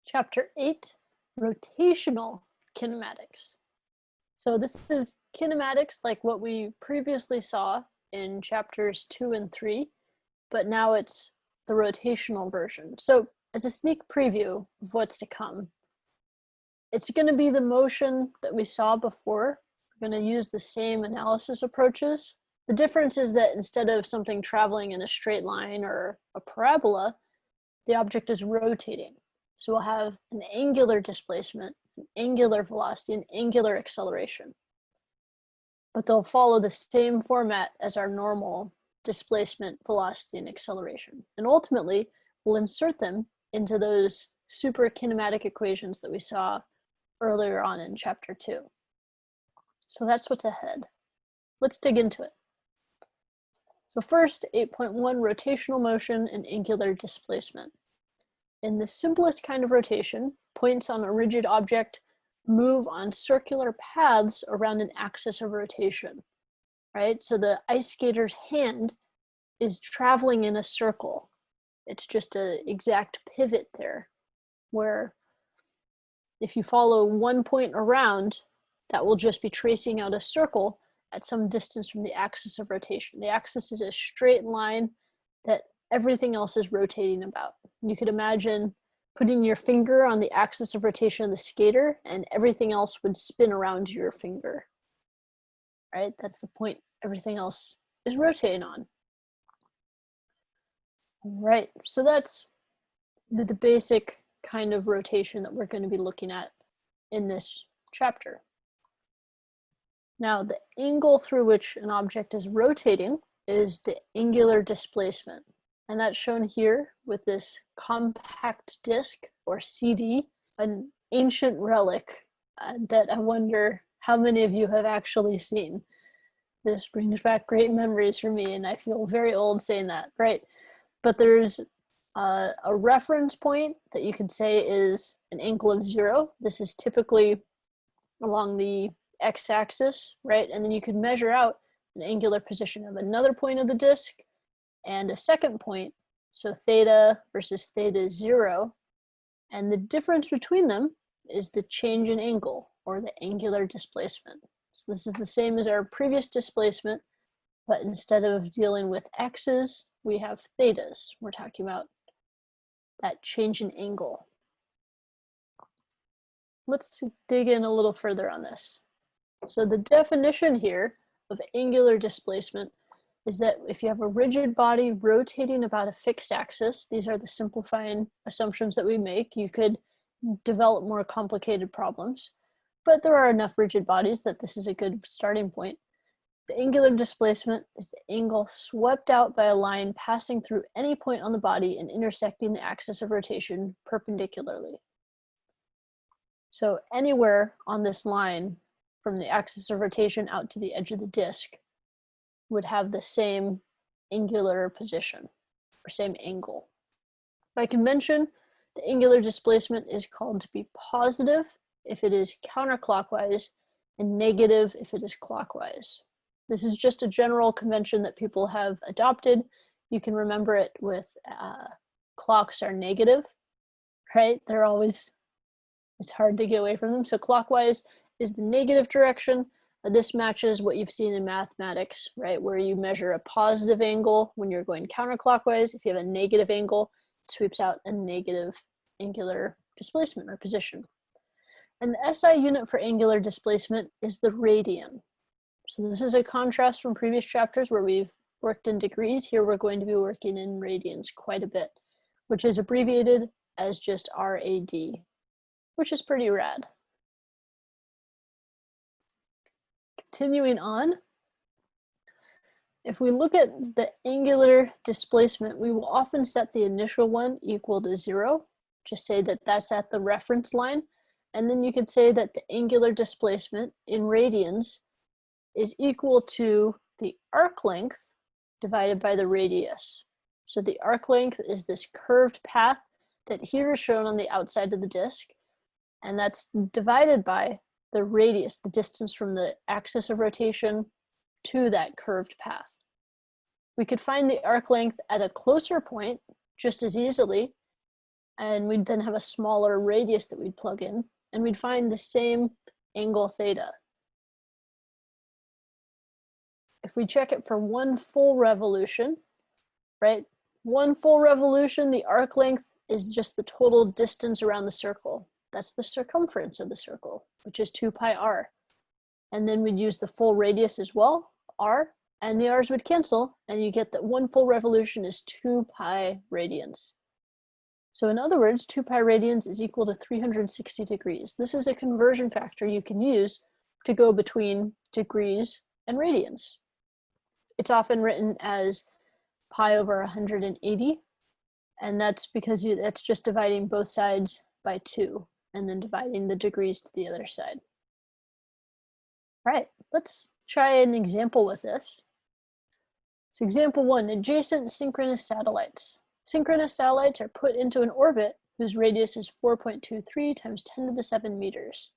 Chapter 8, Rotational Kinematics. So this is kinematics like what we previously saw in chapters 2 and 3, but now it's the rotational version. So as a sneak preview of what's to come, it's going to be the motion that we saw before. We're going to use the same analysis approaches. The difference is that instead of something traveling in a straight line or a parabola, the object is rotating. So we'll have an angular displacement, an angular velocity, and angular acceleration. But they'll follow the same format as our normal displacement, velocity, and acceleration. And ultimately, we'll insert them into those super kinematic equations that we saw earlier on in chapter 2. So that's what's ahead. Let's dig into it. So first, 8.1, rotational motion and angular displacement. In the simplest kind of rotation, points on a rigid object move on circular paths around an axis of rotation, right? So the ice skater's hand is traveling in a circle. It's just an exact pivot there, where if you follow one point around, that will just be tracing out a circle at some distance from the axis of rotation. The axis is a straight line that everything else is rotating about. You could imagine putting your finger on the axis of rotation of the skater and everything else would spin around your finger, right? That's the point everything else is rotating on. Right, so that's the basic kind of rotation that we're going to be looking at in this chapter. Now, the angle through which an object is rotating is the angular displacement. And that's shown here with this compact disc, or CD, an ancient relic that I wonder how many of you have actually seen. This brings back great memories for me, and I feel very old saying that, right? But there's a reference point that you could say is an angle of 0. This is typically along the x-axis, right? And then you could measure out an angular position of another point of the disk and a second point, so theta versus theta 0, and the difference between them is the change in angle, or the angular displacement. So this is the same as our previous displacement, but instead of dealing with x's, we have thetas. We're talking about that change in angle. Let's dig in a little further on this. So the definition here of angular displacement is that if you have a rigid body rotating about a fixed axis, these are the simplifying assumptions that we make. You could develop more complicated problems, but there are enough rigid bodies that this is a good starting point. The angular displacement is the angle swept out by a line passing through any point on the body and intersecting the axis of rotation perpendicularly. So anywhere on this line from the axis of rotation out to the edge of the disk would have the same angular position, or same angle. By convention, the angular displacement is called to be positive if it is counterclockwise and negative if it is clockwise. This is just a general convention that people have adopted. You can remember it with clocks are negative, right? They're always, it's hard to get away from them. So clockwise is the negative direction. This matches what you've seen in mathematics, right? Where you measure a positive angle when you're going counterclockwise. If you have a negative angle, it sweeps out a negative angular displacement or position. And the SI unit for angular displacement is the radian. So this is a contrast from previous chapters where we've worked in degrees. Here we're going to be working in radians quite a bit, which is abbreviated as just RAD, which is pretty rad. Continuing on, if we look at the angular displacement, we will often set the initial one equal to 0. Just say that that's at the reference line. And then you could say that the angular displacement in radians is equal to the arc length divided by the radius. So the arc length is this curved path that here is shown on the outside of the disk, and that's divided by the radius, the distance from the axis of rotation to that curved path. We could find the arc length at a closer point just as easily and we'd then have a smaller radius that we'd plug in, and we'd find the same angle theta. If we check it for one full revolution, right? One full revolution, the arc length is just the total distance around the circle. That's the circumference of the circle, which is 2 pi r. And then we'd use the full radius as well, r, and the r's would cancel, and you get that one full revolution is 2 pi radians. So in other words, 2 pi radians is equal to 360 degrees. This is a conversion factor you can use to go between degrees and radians. It's often written as pi over 180, and that's because that's just dividing both sides by 2, and then dividing the degrees to the other side. All right, let's try an example with this. So example 1, adjacent synchronous satellites. Synchronous satellites are put into an orbit whose radius is 4.23 times 10 to the 7 meters.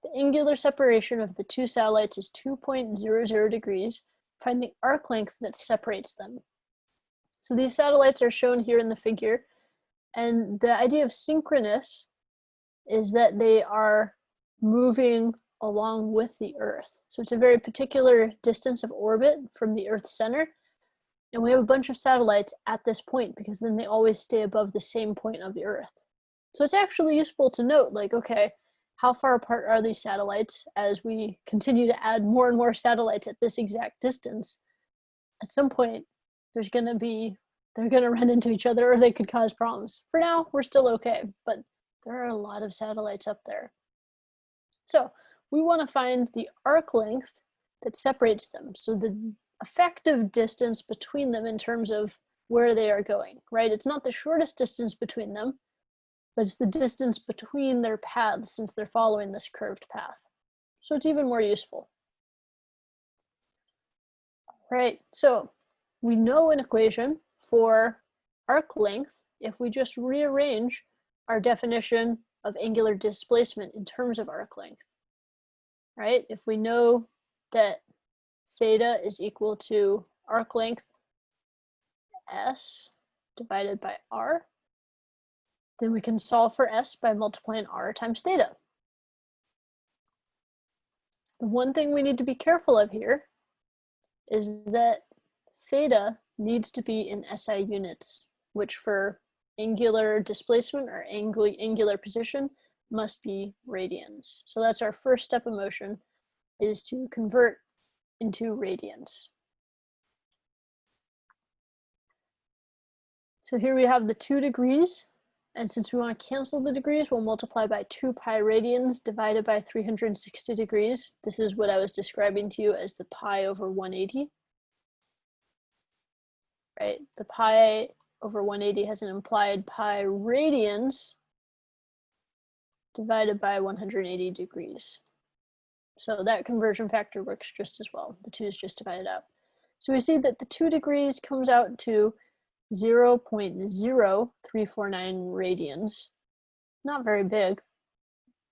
The angular separation of the two satellites is 2.00 degrees. Find the arc length that separates them. So these satellites are shown here in the figure, and the idea of synchronous is that they are moving along with the Earth. So it's a very particular distance of orbit from the Earth's center, and we have a bunch of satellites at this point because then they always stay above the same point of the Earth. So it's actually useful to note, like, okay, how far apart are these satellites as we continue to add more and more satellites at this exact distance? At some point, they're going to run into each other, or they could cause problems. For now, we're still okay, but there are a lot of satellites up there. So we want to find the arc length that separates them. So the effective distance between them in terms of where they are going, right? It's not the shortest distance between them, but it's the distance between their paths since they're following this curved path. So it's even more useful. Right, so we know an equation for arc length if we just rearrange our definition of angular displacement in terms of arc length. Right, if we know that theta is equal to arc length s divided by r, then we can solve for s by multiplying r times theta. The one thing we need to be careful of here is that theta needs to be in SI units, which for angular displacement or angular position must be radians. So that's our first step of motion, is to convert into radians. So here we have the 2 degrees, and since we want to cancel the degrees, we'll multiply by 2 pi radians divided by 360 degrees. This is what I was describing to you as the pi over 180. Right, the pi over 180 has an implied pi radians divided by 180 degrees. So that conversion factor works just as well. The 2 is just divided out. So we see that the 2 degrees comes out to 0.0349 radians. Not very big,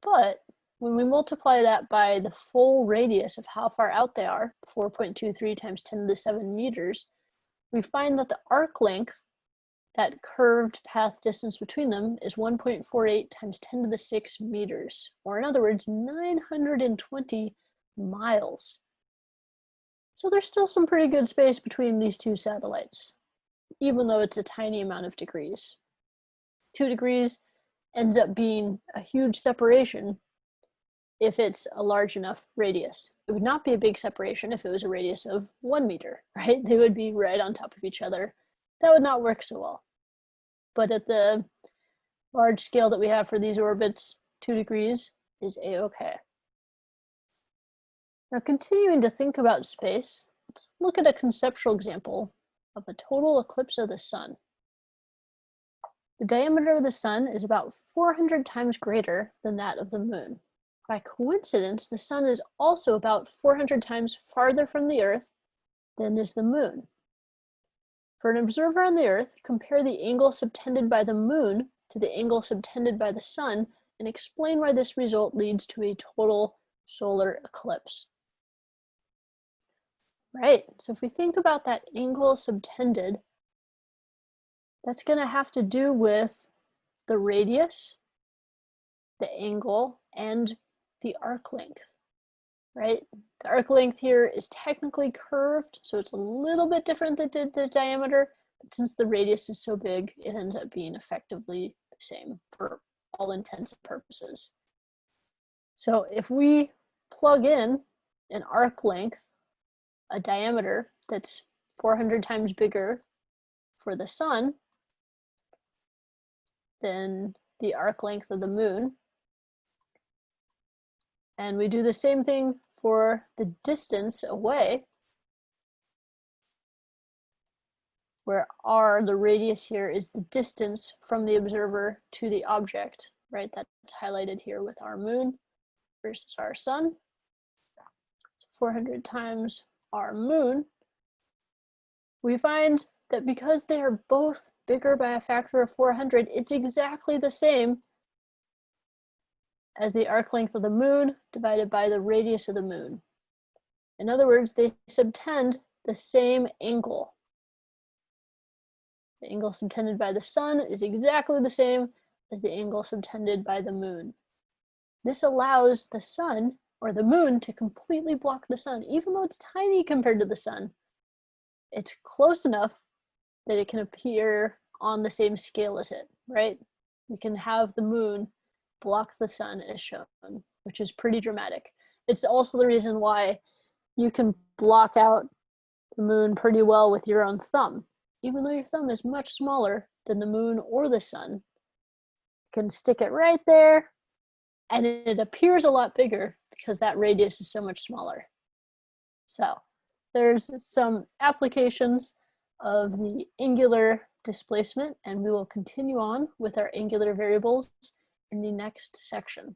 but when we multiply that by the full radius of how far out they are, 4.23 times 10 to the 7 meters, we find that the arc length, that curved path distance between them, is 1.48 times 10 to the 6 meters, or in other words, 920 miles. So there's still some pretty good space between these two satellites, even though it's a tiny amount of degrees. 2 degrees ends up being a huge separation if it's a large enough radius. It would not be a big separation if it was a radius of 1 meter, right? They would be right on top of each other. That would not work so well. But at the large scale that we have for these orbits, 2 degrees is a-okay. Now, continuing to think about space, let's look at a conceptual example of a total eclipse of the sun. The diameter of the sun is about 400 times greater than that of the moon. By coincidence, the sun is also about 400 times farther from the Earth than is the moon. For an observer on the Earth, compare the angle subtended by the moon to the angle subtended by the sun and explain why this result leads to a total solar eclipse. Right, so if we think about that angle subtended, that's going to have to do with the radius, the angle, and the arc length, right? The arc length here is technically curved, so it's a little bit different than the diameter, but since the radius is so big, it ends up being effectively the same for all intents and purposes. So if we plug in an arc length, a diameter that's 400 times bigger for the sun than the arc length of the moon, and we do the same thing for the distance away, where r, the radius here, is the distance from the observer to the object, right? That's highlighted here with our moon versus our sun. So 400 times our moon. We find that because they are both bigger by a factor of 400, it's exactly the same as the arc length of the moon divided by the radius of the moon. In other words, they subtend the same angle. The angle subtended by the sun is exactly the same as the angle subtended by the moon. This allows the sun, or the moon, to completely block the sun, even though it's tiny compared to the sun. It's close enough that it can appear on the same scale as it, right? We can have the moon block the sun as shown, which is pretty dramatic. It's also the reason why you can block out the moon pretty well with your own thumb. Even though your thumb is much smaller than the moon or the sun, you can stick it right there, and it appears a lot bigger because that radius is so much smaller. So there's some applications of the angular displacement, and we will continue on with our angular variables in the next section.